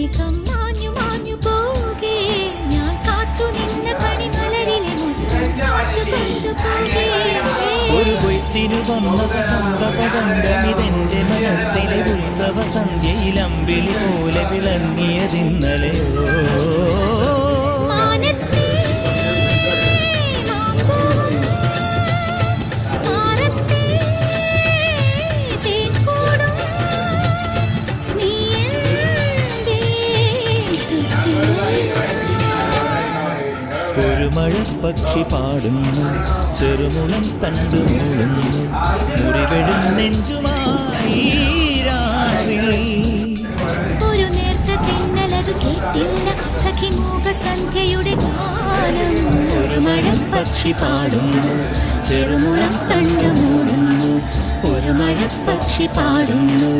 മേഘം മാഞ്ഞു മാഞ്ഞു പോകെ ഞാൻ കാത്തു നിന്ന പണിമലരിലെ മുറ്റം കാത്തു കൊണ്ടുപോകെ ഒരു കൊയ്ത്തിനു വന്ന വസന്തപതംഗമിതെന്റെ മനസ്സിലെ ഉത്സവ സന്ധ്യയിൽ അമ്പിളി പോലെ വിളങ്ങിയതിന്നലെയോ ഒരു മഴപ്പക്ഷി പാടുന്നു ചെറുമുളം തണ്ടു മൂളുന്നു മുറിവെടും നെഞ്ചുമായി ഒരു നേർത്ത തിന്നലതു കേട്ടില്ല സഖിമൂക സന്ധ്യയുടെ ഗാനം ഒരു മഴപ്പക്ഷി പാടുന്നു ചെറുമുളം തണ്ടു മൂളുന്നു ഒരു മഴപ്പക്ഷി പാടുന്നു